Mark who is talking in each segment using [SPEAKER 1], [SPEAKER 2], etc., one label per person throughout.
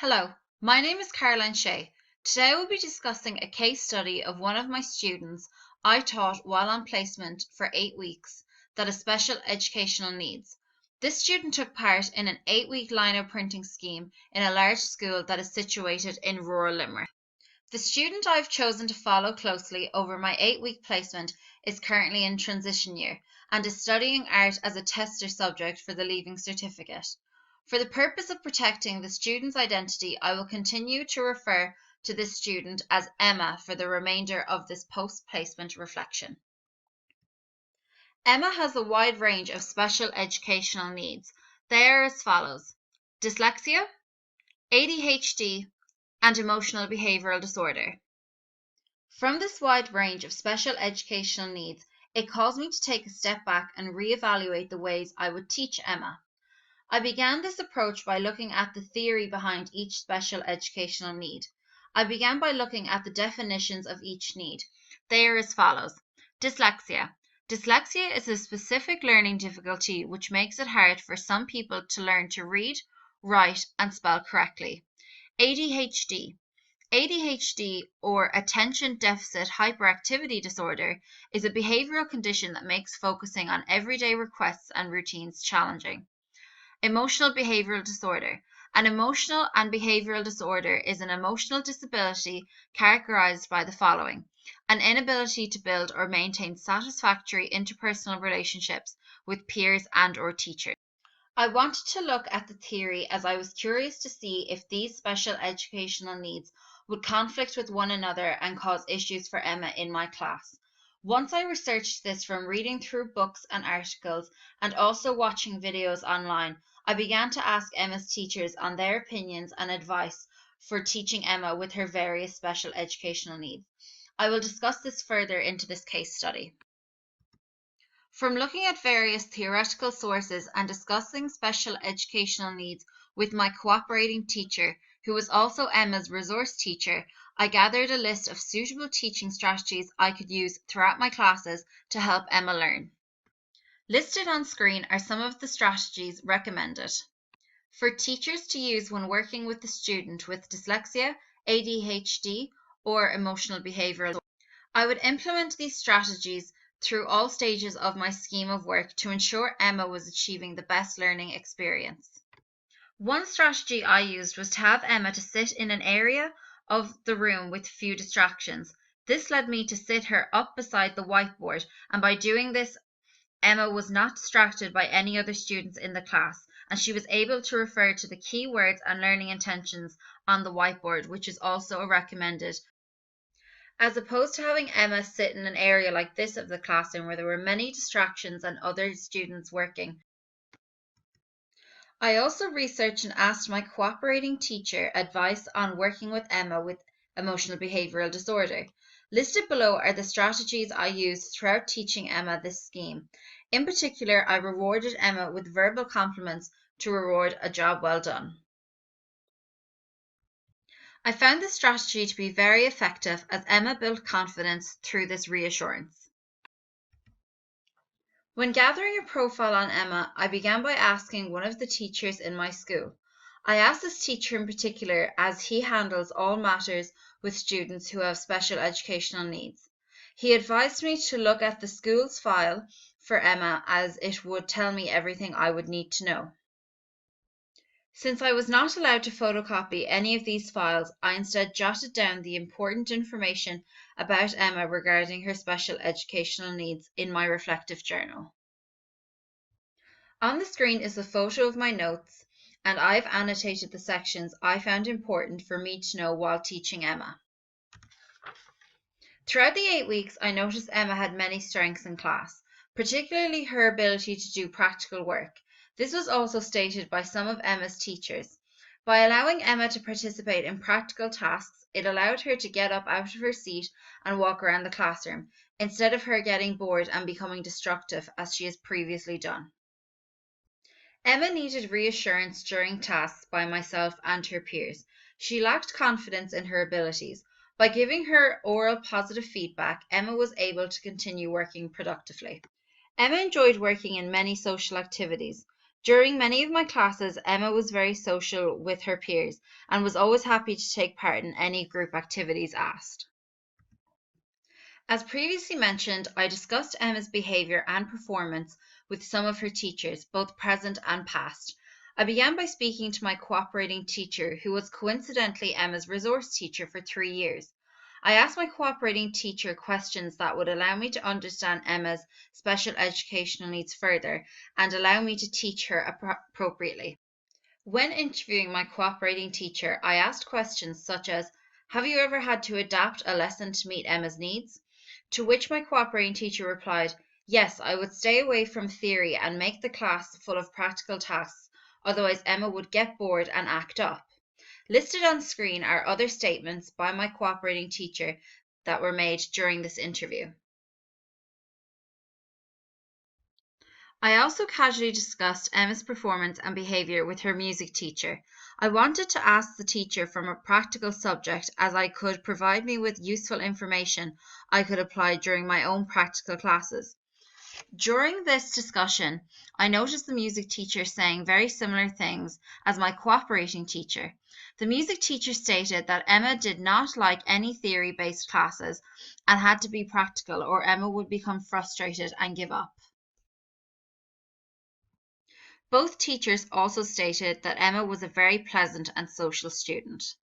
[SPEAKER 1] Hello, my name is Caroline Shea. Today we'll be discussing a case study of one of my students I taught while on placement for 8 weeks that has special educational needs. This student took part in an 8-week lino printing scheme in a large school that is situated in rural Limerick. The student I've chosen to follow closely over my 8-week placement is currently in transition year and is studying art as a tester subject for the Leaving Certificate. For the purpose of protecting the student's identity, I will continue to refer to this student as Emma for the remainder of this post-placement reflection. Emma has a wide range of special educational needs. They are as follows: dyslexia, ADHD, and emotional behavioral disorder. From this wide range of special educational needs, it caused me to take a step back and reevaluate the ways I would teach Emma. I began this approach by looking at the theory behind each special educational need. I began by looking at the definitions of each need. They are as follows: dyslexia. Dyslexia is a specific learning difficulty which makes it hard for some people to learn to read, write, and spell correctly. ADHD. ADHD, or Attention Deficit Hyperactivity Disorder, is a behavioral condition that makes focusing on everyday requests and routines challenging. Emotional behavioral disorder. An emotional and behavioral disorder is an emotional disability characterized by the following: an inability to build or maintain satisfactory interpersonal relationships with peers and/or teachers. I wanted to look at the theory as I was curious to see if these special educational needs would conflict with one another and cause issues for Emma in my class. Once I researched this from reading through books and articles and also watching videos online, I began to ask Emma's teachers on their opinions and advice for teaching Emma with her various special educational needs. I will discuss this further into this case study. From looking at various theoretical sources and discussing special educational needs with my cooperating teacher, who was also Emma's resource teacher, I gathered a list of suitable teaching strategies I could use throughout my classes to help Emma learn. Listed on screen are some of the strategies recommended for teachers to use when working with a student with dyslexia, ADHD, or emotional behavioral disorder. I would implement these strategies through all stages of my scheme of work to ensure Emma was achieving the best learning experience. One strategy I used was to have Emma to sit in an area of the room with few distractions. This led me to sit her up beside the whiteboard, and by doing this, Emma was not distracted by any other students in the class, and she was able to refer to the key words and learning intentions on the whiteboard, which is also recommended, as opposed to having Emma sit in an area like this of the classroom where there were many distractions and other students working. I also researched and asked my cooperating teacher advice on working with Emma with emotional behavioral disorder. Listed below are the strategies I used throughout teaching Emma this scheme. In particular, I rewarded Emma with verbal compliments to reward a job well done. I found this strategy to be very effective as Emma built confidence through this reassurance. When gathering a profile on Emma, I began by asking one of the teachers in my school. I asked this teacher in particular as he handles all matters with students who have special educational needs. He advised me to look at the school's file for Emma as it would tell me everything I would need to know. Since I was not allowed to photocopy any of these files, I instead jotted down the important information about Emma regarding her special educational needs in my reflective journal. On the screen is a photo of my notes, and I've annotated the sections I found important for me to know while teaching Emma. Throughout the 8 weeks, I noticed Emma had many strengths in class, particularly her ability to do practical work. This was also stated by some of Emma's teachers. By allowing Emma to participate in practical tasks, it allowed her to get up out of her seat and walk around the classroom, instead of her getting bored and becoming destructive as she has previously done. Emma needed reassurance during tasks by myself and her peers. She lacked confidence in her abilities. By giving her oral positive feedback, Emma was able to continue working productively. Emma enjoyed working in many social activities. During many of my classes, Emma was very social with her peers and was always happy to take part in any group activities asked. As previously mentioned, I discussed Emma's behaviour and performance with some of her teachers, both present and past. I began by speaking to my cooperating teacher, who was coincidentally Emma's resource teacher for 3 years. I asked my cooperating teacher questions that would allow me to understand Emma's special educational needs further and allow me to teach her appropriately. When interviewing my cooperating teacher, I asked questions such as, "Have you ever had to adapt a lesson to meet Emma's needs?" To which my cooperating teacher replied, "Yes, I would stay away from theory and make the class full of practical tasks, otherwise Emma would get bored and act up." Listed on screen are other statements by my cooperating teacher that were made during this interview. I also casually discussed Emma's performance and behaviour with her music teacher. I wanted to ask the teacher from a practical subject as I could provide me with useful information I could apply during my own practical classes. During this discussion, I noticed the music teacher saying very similar things as my cooperating teacher. The music teacher stated that Emma did not like any theory-based classes and had to be practical or Emma would become frustrated and give up. Both teachers also stated that Emma was a very pleasant and social student.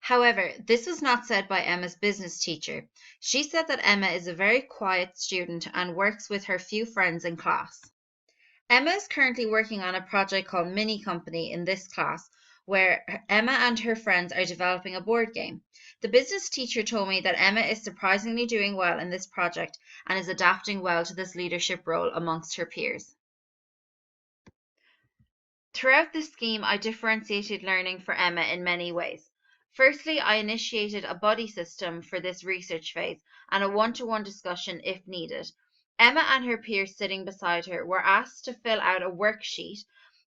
[SPEAKER 1] However, this was not said by Emma's business teacher. She said that Emma is a very quiet student and works with her few friends in class. Emma is currently working on a project called Mini Company in this class, where Emma and her friends are developing a board game. The business teacher told me that Emma is surprisingly doing well in this project and is adapting well to this leadership role amongst her peers. Throughout this scheme, I differentiated learning for Emma in many ways. Firstly, I initiated a buddy system for this research phase and a one-to-one discussion if needed. Emma and her peers sitting beside her were asked to fill out a worksheet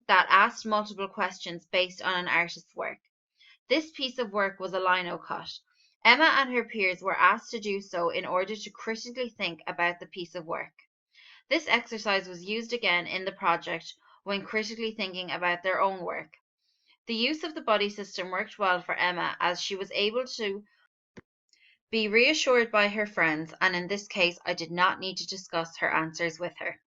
[SPEAKER 1] that asked multiple questions based on an artist's work. This piece of work was a lino cut. Emma and her peers were asked to do so in order to critically think about the piece of work. This exercise was used again in the project when critically thinking about their own work. The use of the buddy system worked well for Emma as she was able to be reassured by her friends, and in this case I did not need to discuss her answers with her.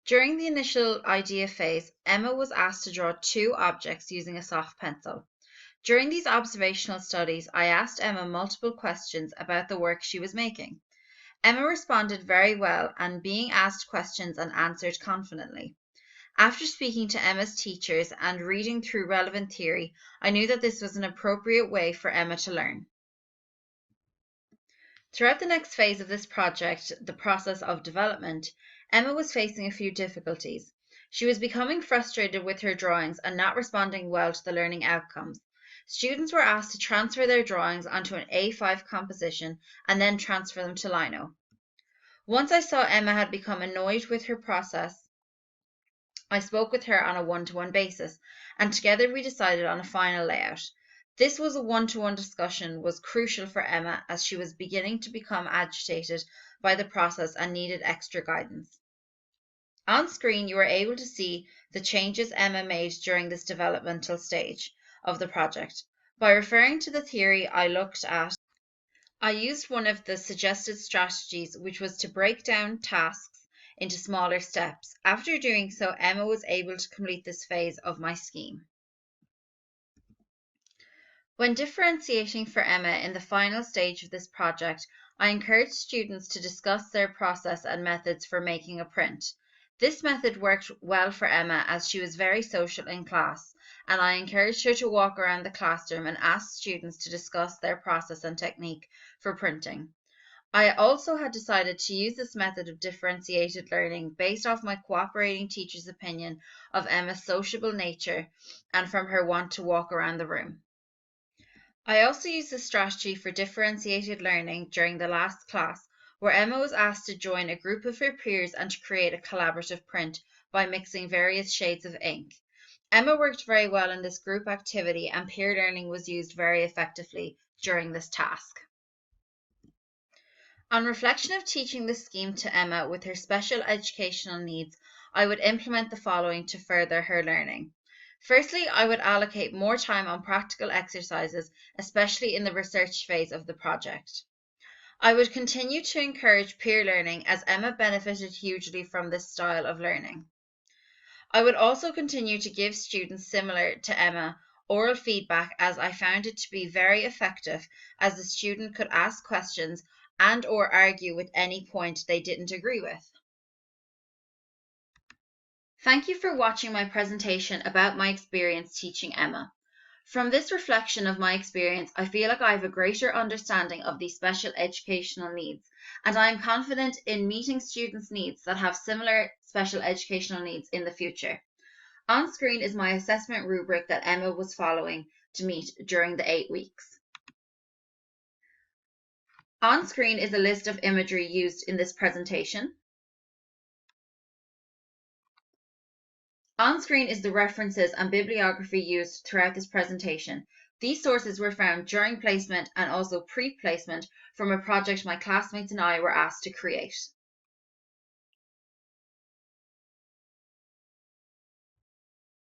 [SPEAKER 1] During the initial idea phase, Emma was asked to draw 2 objects using a soft pencil. During these observational studies, I asked Emma multiple questions about the work she was making. Emma responded very well and being asked questions and answered confidently. After speaking to Emma's teachers and reading through relevant theory, I knew that this was an appropriate way for Emma to learn. Throughout the next phase of this project, the process of development, Emma was facing a few difficulties. She was becoming frustrated with her drawings and not responding well to the learning outcomes. Students were asked to transfer their drawings onto an A5 composition and then transfer them to lino. Once I saw Emma had become annoyed with her process, I spoke with her on a one-to-one basis, and together we decided on a final layout. This was a one-to-one discussion was crucial for Emma as she was beginning to become agitated by the process and needed extra guidance. On screen, you are able to see the changes Emma made during this developmental stage of the project. By referring to the theory I looked at, I used one of the suggested strategies, which was to break down tasks into smaller steps. After doing so, Emma was able to complete this phase of my scheme. When differentiating for Emma in the final stage of this project, I encouraged students to discuss their process and methods for making a print. This method worked well for Emma as she was very social in class, and I encouraged her to walk around the classroom and ask students to discuss their process and technique for printing. I also had decided to use this method of differentiated learning based off my cooperating teacher's opinion of Emma's sociable nature and from her want to walk around the room. I also used this strategy for differentiated learning during the last class, where Emma was asked to join a group of her peers and to create a collaborative print by mixing various shades of ink. Emma worked very well in this group activity and peer learning was used very effectively during this task. On reflection of teaching this scheme to Emma with her special educational needs, I would implement the following to further her learning. Firstly, I would allocate more time on practical exercises, especially in the research phase of the project. I would continue to encourage peer learning as Emma benefited hugely from this style of learning. I would also continue to give students similar to Emma oral feedback as I found it to be very effective as the student could ask questions and or argue with any point they didn't agree with. Thank you for watching my presentation about my experience teaching Emma. From this reflection of my experience, I feel like I have a greater understanding of these special educational needs, and I am confident in meeting students' needs that have similar special educational needs in the future. On screen is my assessment rubric that Emma was following to meet during the 8 weeks. On screen is a list of imagery used in this presentation. On screen is the references and bibliography used throughout this presentation. These sources were found during placement and also pre-placement from a project my classmates and I were asked to create.